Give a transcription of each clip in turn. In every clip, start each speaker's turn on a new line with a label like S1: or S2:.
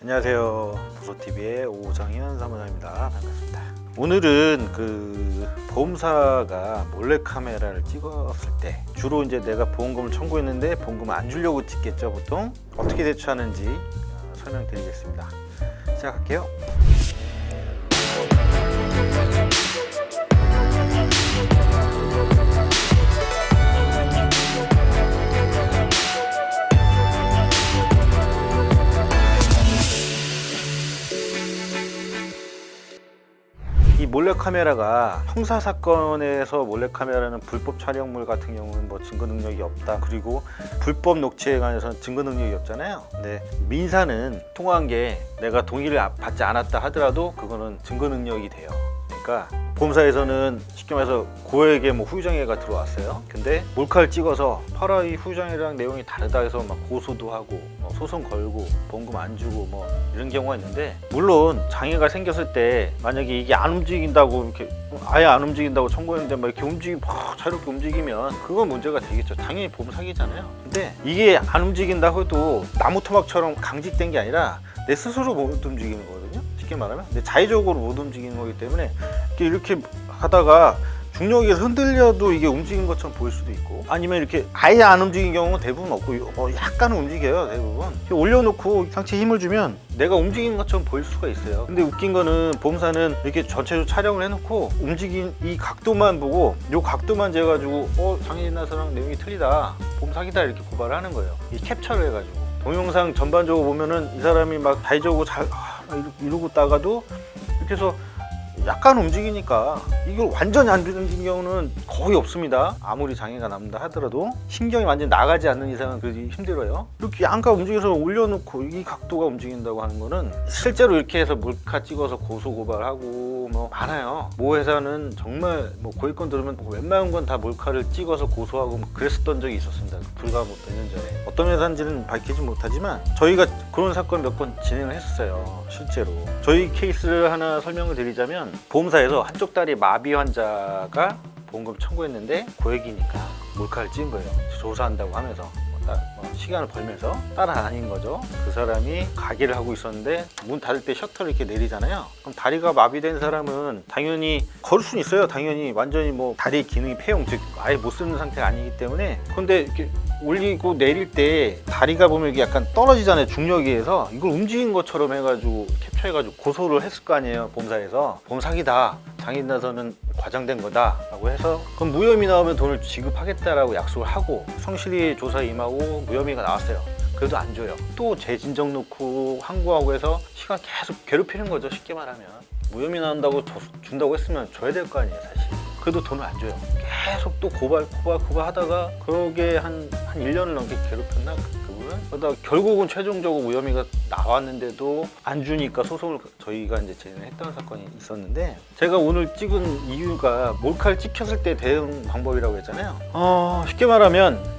S1: 안녕하세요. 보소TV의 오정현 사무장입니다. 반갑습니다. 오늘은 보험사가 몰래카메라를 찍었을 때 주로 이제 내가 보험금을 청구했는데 보험금을 안 주려고 찍겠죠. 보통 어떻게 대처하는지 설명드리겠습니다. 시작할게요. 이 몰래카메라가 형사사건에서 몰래카메라는 불법 촬영물 같은 경우는 뭐 증거 능력이 없다. 그리고 불법 녹취에 관해서는 증거 능력이 없잖아요. 근데 민사는 통화한 게 내가 동의를 받지 않았다 하더라도 그거는 증거 능력이 돼요. 그러니까 보험사에서는 쉽게 말해서 고액의 후유장애가 들어왔어요. 근데 몰카를 찍어서 팔아 이 후유장애랑 내용이 다르다 해서 막 고소도 하고 소송 걸고 보험금 안 주고 이런 경우가 있는데, 물론 장애가 생겼을 때 만약에 이게 안 움직인다고 이렇게 아예 안 움직인다고 청구했는데 이렇게 자유롭게 움직이면 그건 문제가 되겠죠. 당연히 보험 사기잖아요. 근데 이게 안 움직인다고 해도 나무 토막처럼 강직된 게 아니라 내 스스로 못 움직이는 거거든요. 쉽게 말하면 내 자의적으로 못 움직이는 거기 때문에 이렇게 하다가 중력에서 흔들려도 이게 움직이는 것처럼 보일 수도 있고, 아니면 이렇게 아예 안 움직이는 경우는 대부분 없고 약간은 움직여요. 대부분 올려놓고 상체에 힘을 주면 내가 움직이는 것처럼 보일 수가 있어요. 근데 웃긴 거는 보험사는 이렇게 전체적으로 촬영을 해놓고 움직인 이 각도만 보고 이 각도만 재가지고 장애인 나서랑 내용이 틀리다, 보험 사기다 이렇게 고발을 하는 거예요. 이 캡처를 해가지고 동영상 전반적으로 보면은 이 사람이 막 자의적으로 이러고 있다가도 이렇게 해서 약간 움직이니까, 이걸 완전히 안 움직이는 경우는 거의 없습니다. 아무리 장애가 남다 하더라도 신경이 완전히 나가지 않는 이상은 그러기 힘들어요. 이렇게 양가 움직여서 올려놓고 이 각도가 움직인다고 하는 거는 실제로 이렇게 해서 몰카 찍어서 고소고발하고 많아요. 모 회사는 정말 고위권 들으면 웬만한 건 다 몰카를 찍어서 고소하고 그랬었던 적이 있었습니다. 불과 몇 년 전에. 어떤 회사인지는 밝히지 못하지만 저희가 그런 사건 몇 건 진행을 했었어요. 실제로 저희 케이스를 하나 설명을 드리자면, 보험사에서 한쪽 다리 마비 환자가 보험금 청구했는데 고액이니까 몰카를 찍은 거예요. 조사한다고 하면서 시간을 벌면서 따라다닌 거죠. 그 사람이 가게를 하고 있었는데 문 닫을 때 셔터를 이렇게 내리잖아요. 그럼 다리가 마비된 사람은 당연히 걸을 수는 있어요. 당연히 완전히 다리 기능이 폐용, 즉 아예 못 쓰는 상태가 아니기 때문에. 근데 이렇게 올리고 내릴 때 다리가 보면 이게 약간 떨어지잖아요. 중력에 의해서. 이걸 움직인 것처럼 해가지고 캡처해가지고 고소를 했을 거 아니에요. 보험사에서 보험 사기다, 장애인 나서는 과장된 거다 라고 해서 그럼 무혐의 나오면 돈을 지급하겠다라고 약속을 하고 성실히 조사에 임하고 무혐의가 나왔어요. 그래도 안 줘요. 또 재진정 놓고 항고하고 해서 시간 계속 괴롭히는 거죠. 쉽게 말하면 무혐의 나온다고 준다고 했으면 줘야 될 거 아니에요. 사실 그래도 돈을 안 줘요. 계속 또 고발 하다가 그러게 한 1년을 넘게 괴롭혔나 그분을. 그러다가 결국은 최종적으로 무혐의가 나왔는데도 안 주니까 소송을 저희가 이제 진행했던 사건이 있었는데, 제가 오늘 찍은 이유가 몰카를 찍혔을 때 대응 방법이라고 했잖아요. 쉽게 말하면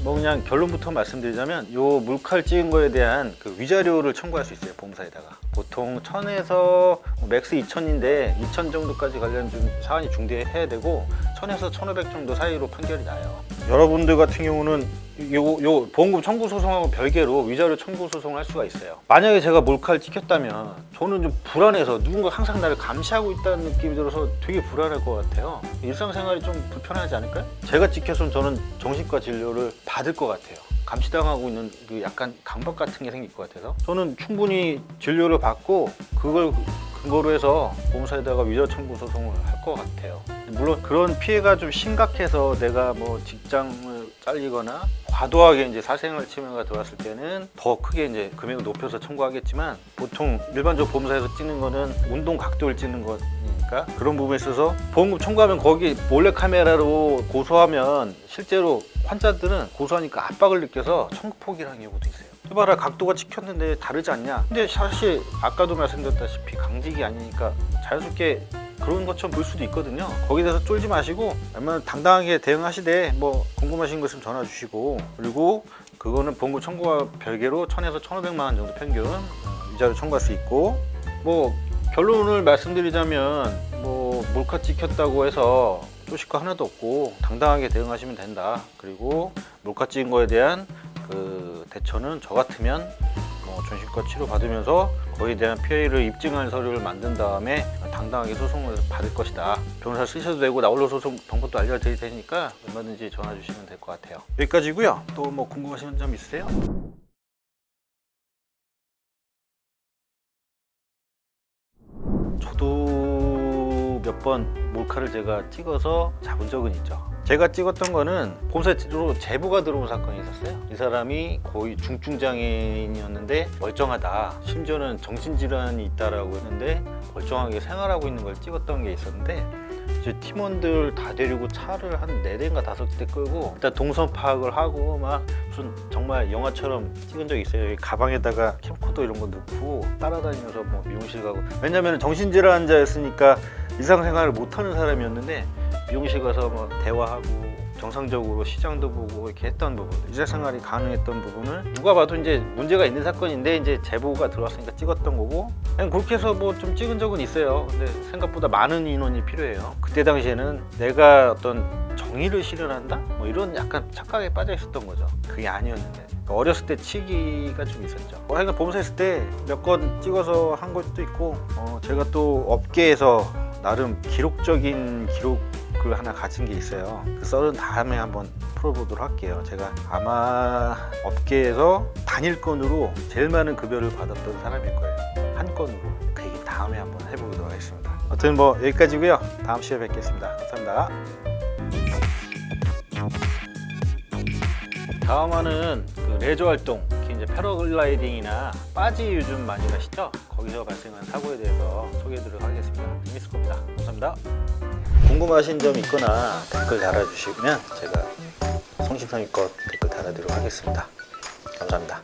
S1: 그냥 결론부터 말씀드리자면, 요 몰카를 찍은 거에 대한 그 위자료를 청구할 수 있어요. 보험사에다가 보통 1000에서 맥스 2000인데 2000 정도까지 관련 사안이 중대해야 되고 1000에서 1500 정도 사이로 판결이 나요. 여러분들 같은 경우는 요 보험금 청구 소송하고 별개로 위자료 청구 소송을 할 수가 있어요. 만약에 제가 몰카를 찍혔다면 저는 좀 불안해서 누군가 항상 나를 감시하고 있다는 느낌이 들어서 되게 불안할 것 같아요. 일상생활이 좀 불편하지 않을까요? 제가 찍혔으면 저는 정신과 진료를 받을 것 같아요. 감시당하고 있는 그 약간 강박 같은 게 생길 것 같아서 저는 충분히 진료를 받고 그걸 근거로 해서 보험사에다가 위자료 청구 소송을 할 것 같아요. 물론 그런 피해가 좀 심각해서 내가 직장을 잘리거나 과도하게 이제 사생활 침해가 들어왔을 때는 더 크게 이제 금액을 높여서 청구하겠지만, 보통 일반적으로 보험사에서 찍는 거는 운동 각도를 찍는 거니까 그런 부분에 있어서 보험금 청구하면 거기 몰래카메라로 고소하면 실제로 환자들은 고소하니까 압박을 느껴서 청구 포기를 하는 경우도 있어요. 해봐라, 각도가 찍혔는데 다르지 않냐. 근데 사실 아까도 말씀드렸다시피 강직이 아니니까 자연스럽게 그런 것처럼 볼 수도 있거든요. 거기에 대해서 쫄지 마시고 웬만하면 당당하게 대응하시되 궁금하신 거 있으면 전화 주시고, 그리고 그거는 보험금 청구와 별개로 1000에서 1500만 원 정도 평균 위자료 청구할 수 있고, 결론을 말씀드리자면 몰카 찍혔다고 해서 쪼실 거 하나도 없고 당당하게 대응하시면 된다. 그리고 몰카 찍은 거에 대한 그 대처는 저 같으면 존심과 치료 받으면서 거기에 대한 피해를 입증할 서류를 만든 다음에 당당하게 소송을 받을 것이다. 변호사 쓰셔도 되고 나홀로 소송 방법도 알려드릴 테니까 얼마든지 전화 주시면 될 것 같아요. 여기까지고요. 또 뭐 궁금하신 점 있으세요? 저도 몇 번 몰카를 제가 찍어서 잡은 적은 있죠. 제가 찍었던 거는 봄새로 제보가 들어온 사건이 있었어요. 이 사람이 거의 중증장애인이었는데 멀쩡하다, 심지어는 정신질환이 있다라고 했는데 멀쩡하게 생활하고 있는 걸 찍었던 게 있었는데, 이제 팀원들 다 데리고 차를 한 4대인가 5대 끌고 일단 동선 파악을 하고 막 무슨 정말 영화처럼 찍은 적이 있어요. 여기 가방에다가 캠코더 이런 거 넣고 따라다니면서 뭐 미용실 가고, 왜냐면 정신질환자였으니까 일상생활을 못하는 사람이었는데 미용실 가서 뭐 대화하고 정상적으로 시장도 보고 이렇게 했던 부분, 일상생활이 가능했던 부분을 누가 봐도 이제 문제가 있는 사건인데 이제 제보가 들어왔으니까 찍었던 거고, 그냥 그렇게 해서 뭐 좀 찍은 적은 있어요. 근데 생각보다 많은 인원이 필요해요. 그때 당시에는 내가 어떤 정의를 실현한다? 뭐 이런 약간 착각에 빠져 있었던 거죠. 그게 아니었는데 어렸을 때 치기가 좀 있었죠. 하여간 보면서 했을 때 몇 건 찍어서 한 것도 있고, 제가 또 업계에서 나름 기록적인 기록을 하나 가진 게 있어요. 그 썰은 다음에 한번 풀어보도록 할게요. 제가 아마 업계에서 단일건으로 제일 많은 급여를 받았던 사람일 거예요. 한 건으로. 그 얘기 다음에 한번 해보도록 하겠습니다. 아무튼 뭐 여기까지고요. 다음 시간에 뵙겠습니다. 감사합니다. 다음화는 그 레저 활동, 특히 이제 패러글라이딩이나 빠지 요즘 많이 가시죠? 거기서 발생한 사고에 대해서 소개해드리도록 하겠습니다. 재밌을 겁니다. 감사합니다. 궁금하신 점 있거나 댓글 달아주시면 제가 성심성의껏 댓글 달아드리도록 하겠습니다. 감사합니다.